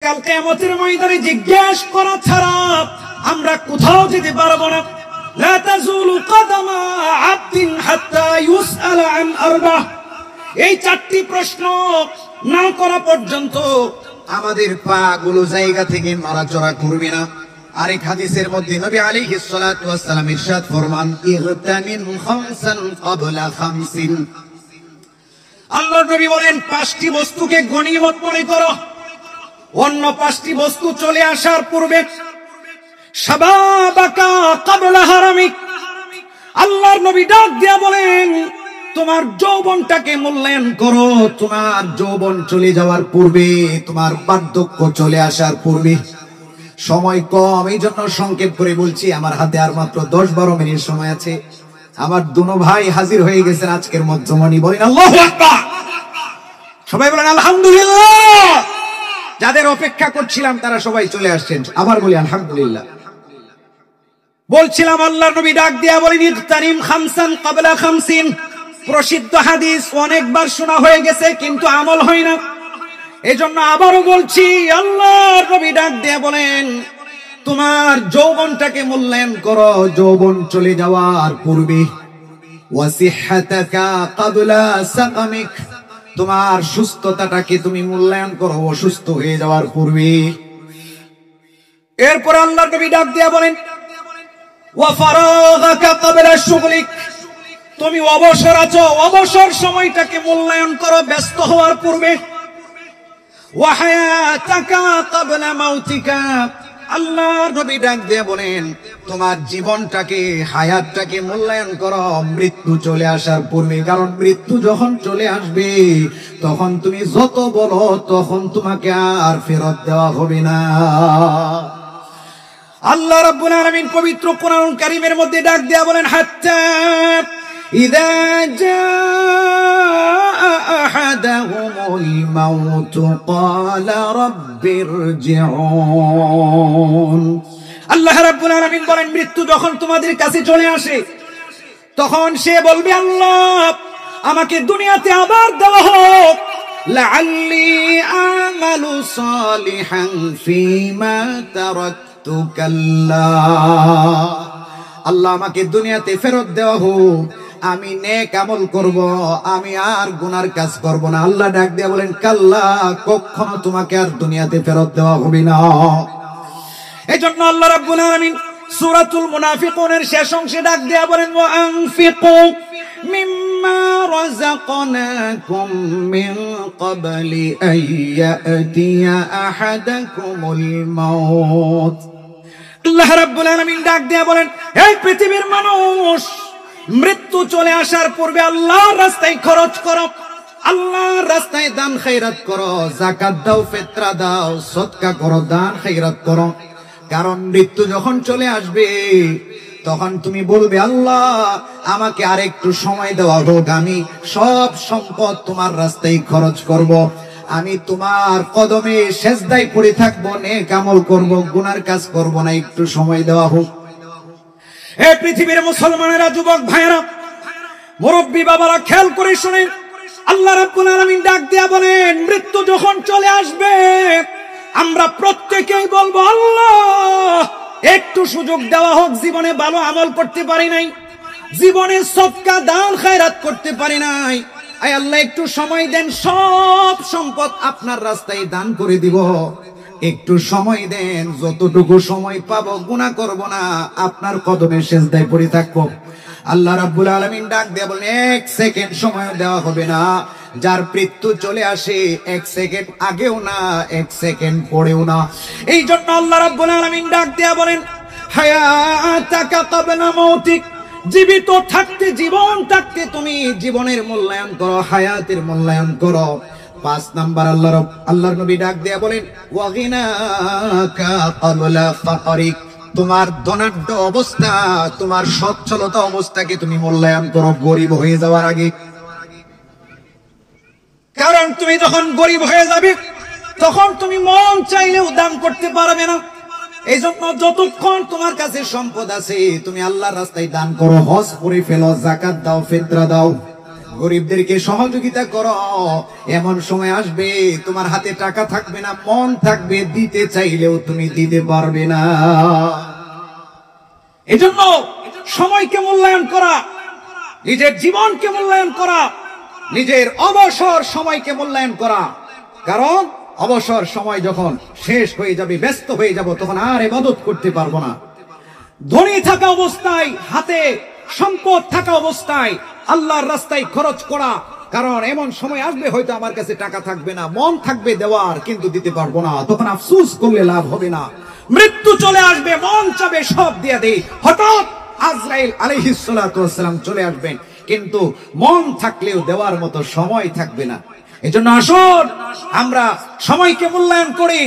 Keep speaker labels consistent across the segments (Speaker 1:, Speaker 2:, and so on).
Speaker 1: কাল কিয়ামতের ময়দানে জিজ্ঞাসা করা ছাড়া আমরা কোথাও যেতে পারবো না। লা তাজুলু কদমা আবদিন হাত্তা ইউসআলা আন আরবা। এই চারটি প্রশ্ন না করা পর্যন্ত আমাদের পা গুলো জায়গা থেকে নড়াচড়া করবে না। আরেক হাদিসের মধ্যে নবী আলাইহিস সালাতু ওয়াস সালাম ইরশাদ ফরমান, ইগতানিম খামসান ক্বাবলা খামসিন। আল্লাহর নবী বলেন, পাঁচটি বস্তুকে গনিমত মনে করো, অন্য পাঁচটি বস্তু চলে আসার পূর্বে। শাবাবাকা ক্বাবলা হারামিক। আল্লাহর নবী ডাক দিয়া বলেন, তোমার যৌবনটাকে মূল্যায়ন করো, তোমার যৌবন চলে যাওয়ার পূর্বে, তোমার বার্ধক্য চলে আসার পূর্বে। সময় কম, এই জন্য সংক্ষেপ করে বলছি। আমার হাতে আর মাত্র 10-12 মিনিট সময় আছে। আমার দুনো ভাই হাজির হয়ে গেছেন আজকের মধ্যমণি। বলেন আল্লাহু আকবার। সবাই বলেন আলহামদুলিল্লাহ। যাদের অপেক্ষা করছিলাম তারা সবাই চলে আসছেন। আবার বলি আলহামদুলিল্লাহ। বলছিলাম আল্লাহর নবী ডাক দিয়া বলেন, ইগতানিম খামসান ক্বাবলা খামসিন। প্রসিদ্ধ হাদিস, অনেকবার শোনা হয়ে গেছে কিন্তু আমল হয় না। এজন্য আবারও বলছি, আল্লাহর নবী ডাক দিয়া বলেন, তোমার যৌবনটাকে মূল্যায়ন করো, যৌবন চলে যাওয়ার পূর্বে। ওয়াসিহহাতাকা ক্বাবলা সাকামিক। তোমার সুস্থতাটাকে তুমি মূল্যায়ন করো অসুস্থ হয়ে যাওয়ার পূর্বে। এরপর আল্লাহর নবী ডাক দিয়া বলেন, ওয়া ফারাগাকা ক্বাবলা শুগলিক। তুমি অবসর আছো, অবসর সময়টাকে মূল্যায়ন করো ব্যস্ত হওয়ার পূর্বে। ওয়া হায়াতাকা ক্বাবলা মাউতিকা। আল্লাহর নবী ডাক দিয়ে বলেন, তোমার জীবনটাকে, হায়াতটাকে মূল্যায়ন করো মৃত্যু চলে আসার পূর্বে। কারণ মৃত্যু যখন চলে আসবে তখন তুমি যত বলো তখন তোমাকে আর ফেরত দেওয়া হবে না। আল্লাহ রাব্বুল আলামিন পবিত্র কোরআনুল কারীমের মধ্যে ডাক দিয়া বলেন, হাত্তা ইযা জাআ আহাদাহুমুল মাউতু ক্বালা রাব্বিরজিউন। আল্লাহ রাব্বুল আলামিন বলেন, মৃত্যু যখন তোমাদের কাছে চলে আসে তখন সে বলবে, আল্লাহ আমাকে দুনিয়াতে আবার দেওয়া হোক, লাআল্লি আমালু সালিহান ফীমা তারাকতু কাল্লা। আল্লাহ আমাকে দুনিয়াতে ফেরত দেওয়া হোক, আমি নেক আমল করব, আমি আর গুনার কাজ করব না। আল্লাহ ডাক দিয়া বলেন, কাল্লা, কখনো তোমাকে আর দুনিয়াতে ফেরত দেওয়া হবে না। এজন্য আল্লাহ রাব্বুল আলামিন সূরাতুল মুনাফিকুনের শেষ অংশে ডাক দিয়া বলেন, ওয়া আনফিকু মিম্মা রাযাকনাকুম মিন ক্বাবলি আইয়াতিয়া আহাদাকুমুল মাউত। আল্লাহ রাব্বুল আলামিন ডাক দিয়া বলেন, এই পৃথিবীর মানুষ, মৃত্যু চলে আসার পূর্বে আল্লাহর রাস্তায় খরচ করো, আল্লাহর রাস্তায় দান খায়রাত করো, যাকাত দাও, ফিতরা দাও, সদকা করো, দান খায়রাত করো। কারণ মৃত্যু যখন চলে আসবে তখন তুমি বলবে, আল্লাহ আমাকে আরেকটু সময় দেওয়া হোক, আমি সব সম্পদ তোমার রাস্তায় খরচ করব, আমি তোমার কদমে সেজদায় পড়ে থাকবো, নেক আমল করব, গুনার কাজ করব না, একটু সময় দেওয়া হোক। এই পৃথিবীর মুসলমানেরা, যুবক ভাইয়েরা, মুরব্বী বাবারা, খেয়াল করে শুনেন। আল্লাহ রাব্বুল আলামিন ডাক দিয়া বলেন, মৃত্যু যখন চলে আসবে আমরা প্রত্যেকেই বলবো, আল্লাহ একটু সুযোগ দেওয়া হোক, জীবনে ভালো আমল করতে পারি নাই, জীবনে সদকা দান খায়রাত করতে পারি নাই, আয় আল্লাহ একটু সময় দেন, সব সম্পদ আপনার রাস্তায় দান করে দিব, একটু সময় দেন, যতটুকু সময় পাবো গুনাহ করব না, আপনার কদমে সেজদায় পড়ে থাকবো। আল্লাহ রাব্বুল আলামিন ডাক দিয়ে বলেন, 1 সেকেন্ড সময় দেওয়া হবে না। যার মৃত্যু চলে আসে 1 সেকেন্ড আগেও না, 1 সেকেন্ড পরেও না। এই জন্য আল্লাহ রাব্বুল আলামিন ডাক দিয়ে বলেন, হায়াতাকা ক্বাবলা মাউতিক। জীবিত থাকতে, জীবন থাকতে তুমি জীবনের মূল্যায়ন করো, হায়াতের মূল্যায়ন করো। 5 নাম্বার আল্লাহর নবী ডাক দিয়া বলেন, ওয়া গিনাকা ক্বাবলা ফাকরিক। তোমার ধনাঢ্য অবস্থা, তোমার সচ্ছলতা অবস্থাকে তুমি মূল্যায়ন করো গরিব হয়ে যাওয়ার আগে। কারণ তুমি যখন গরিব হয়ে যাবে তখন তুমি মন চাইলেও দান করতে পারবে না। এই জন্য যতক্ষণ তোমার কাছে সম্পদ আছে তুমি আল্লাহর রাস্তায় দান করো, হজ করে ফেলো, যাকাত দাও, ফিতরা দাও, গরিবদেরকে সহযোগিতা করো। এমন সময় আসবে তোমার হাতে টাকা থাকবে না, মন থাকবে, দিতে চাইলেও তুমি দিতে পারবে না। এজন্য সময়কে মূল্যায়ন করা, নিজের জীবনকে মূল্যায়ন করা, নিজের অবসর সময়কে মূল্যায়ন করা। কারণ অবসর সময় যখন শেষ হয়ে যাবে, ব্যস্ত হয়ে যাব, তখন আর ইবাদত করতে পারবো না। ধনী থাকা অবস্থায়, হাতে সম্পদ থাকা অবস্থায় আল্লাহর রাস্তায় খরচ করা। কারণ এমন সময় আসবে হয়তো আমার কাছে টাকা থাকবে না, মন থাকবে দেওয়ার, কিন্তু দিতে পারবো না। তখন আফসোস করলে লাভ হবে না। মৃত্যু চলে আসবে, মন চাবে সব দিয়ে দেই। হঠাৎ আজরাইল আলাইহিস সালাতু ওয়াস সালাম চলে আসবেন, কিন্তু মন থাকলেও দেওয়ার মতো সময় থাকবে না। এজন্য আসুন আমরা সময়কে মূল্যায়ন করি,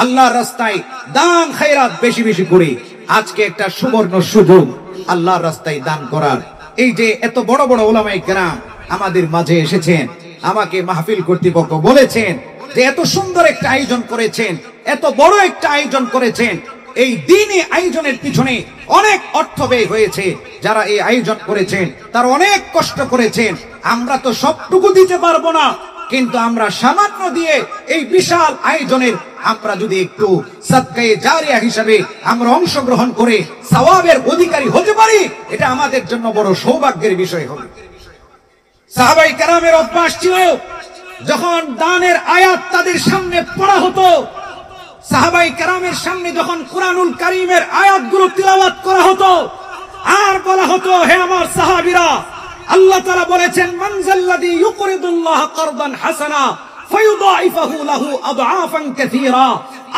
Speaker 1: আল্লাহর রাস্তায় দান খায়রাত বেশি বেশি করি। আজকে একটা সুবর্ণ সুযোগ আল্লাহর রাস্তায় দান করার। এই যে এত বড় বড় উলামায়ে কেরাম আমাদের মাঝে এসেছেন, আমাকে মাহফিল কর্তৃপক্ষ বলেছেন যে এত সুন্দর একটা আয়োজন করেছেন, এত বড় একটা আয়োজন করেছেন। এই দ্বীনি আয়োজনের পিছনে অনেক অর্থ ব্যয় হয়েছে। যারা এই আয়োজন করেছেন তারা অনেক কষ্ট করেছেন। আমরা তো সবটুকু দিতে পারবো না, কিন্তু আমরা সামান্য দিয়ে এই বিশাল আয়োজনের আমরা যদি একটু সাদকায়ে জারিয়া হিসাবে আমরা অংশগ্রহণ করে সওয়াবের অধিকারী হতে পারি, এটা আমাদের জন্য বড় সৌভাগ্যের বিষয় হবে। সাহাবায়ে কেরামের অভ্যাস ছিল, যখন দানের আয়াত তাদের সামনে পড়া হতো, সাহাবায়ে কেরামের সামনে যখন কুরআনুল কারীমের আয়াতগুলো তিলাওয়াত করা হতো, আর বলা হতো, হে আমার সাহাবীরা, আল্লাহ তাআলা বলেছেন, মান যাল্লাযী ইউকরিদুল্লাহ কারদান হাসানা ফায়ুদাইফাহু লাহু আদআফান কাসীরা।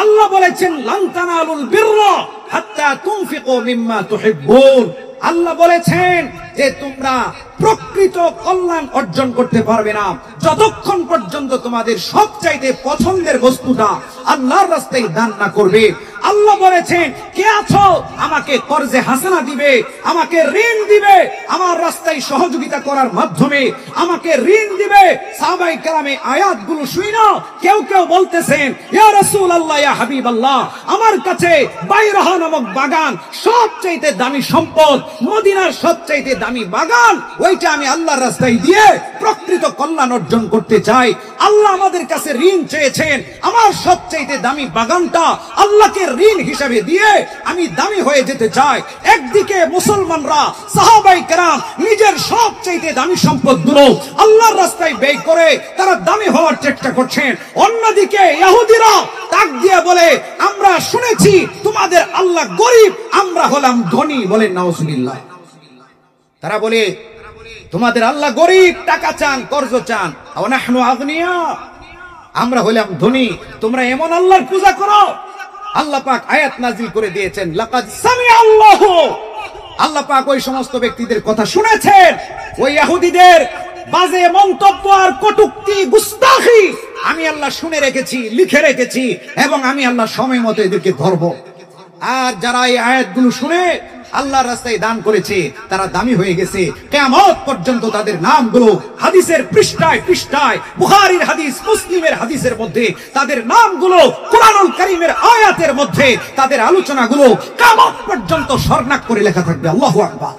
Speaker 1: আল্লাহ বলেছেন, লান তানালুল বিররা হাত্তা তুনফিকু মিম্মা তুহিব্বুন। আল্লাহ বলেছেন যে তোমরা প্রকৃত কল্যাণ অর্জন করতে পারবে না যতক্ষণ পর্যন্ত তোমাদের সবচাইতে পছন্দের বস্তুটা আল্লাহর রাস্তায় দান না করবে। আল্লাহ বলেছেন, কে আছো আমাকে কর্জে হাসানা দিবে, আমাকে ঋণ দিবে, আমার রাস্তায় সহযোগিতা করার মাধ্যমে আমাকে ঋণ দিবে। সাহাবায়ে কেরামে আয়াতগুলো শুনো, কেউ কেউ বলতেছেন, ইয়া রাসূলুল্লাহ, ইয়া হাবিবাল্লাহ, আমার কাছে বাইরাহা নামক বাগান সবচাইতে দামি সম্পদ, মদিনার সবচাইতে দামি বাগান, ওইটা আমি আল্লাহর রাস্তায় দিয়ে প্রকৃত কল্যাণ অর্জন করতে চাই। আল্লাহ আমাদের কাছে ঋণ চেয়েছেন, আমার সবচাইতে দামি বাগানটা আল্লাহকে ঋণ হিসাবে দিয়ে আমি দামি হয়ে যেতে চাই। একদিকে মুসলমানরা, সাহাবায়ে কেরাম নিজের সবচাইতে দামি সম্পদগুলো আল্লাহর রাস্তায় ব্যয় করে তারা দামি হওয়ার চেষ্টা করছেন। অন্যদিকে ইহুদিরা তাক দিয়ে বলে, আমরা শুনেছি তোমাদের আল্লাহ গরিব, আমরা হলাম ধনী। বলেন নাউজুবিল্লাহ। তারা বলে, তোমাদের আল্লাহ গরিব, টাকা চান, কর্জ চান, ওয়া নাহনু আগনিয়া, আমরা হলাম ধনী, তোমরা এমন আল্লাহর পূজা করো। আল্লাহ পাক আয়াত নাজিল করে দিয়েছেন, লাকাদ সামিআ আল্লাহু, আল্লাহ পাক ওই সমস্ত ব্যক্তিদের কথা শুনেছেন, ওই ইহুদিদের বাজে মন্তব্য আর কটূক্তি, গুস্তাখি আমি আল্লাহ শুনে রেখেছি, লিখে রেখেছি, এবং আমি আল্লাহ সময় মতো এদেরকে ধরব। আর যারা এই আয়াতগুলো শুনে আল্লাহর রাস্তায় দান করেছে তারা দামি হয়ে গেছে। কিয়ামত পর্যন্ত তাদের নামগুলো হাদিসের পৃষ্ঠায় পৃষ্ঠায়, বুখারীর হাদিস, মুসলিমের হাদিসের মধ্যে তাদের নামগুলো, কুরআনুল কারীমের আয়াতের মধ্যে তাদের আলোচনাগুলো কিয়ামত পর্যন্ত স্বর্ণাক্ষরে লেখা থাকবে। আল্লাহু আকবার।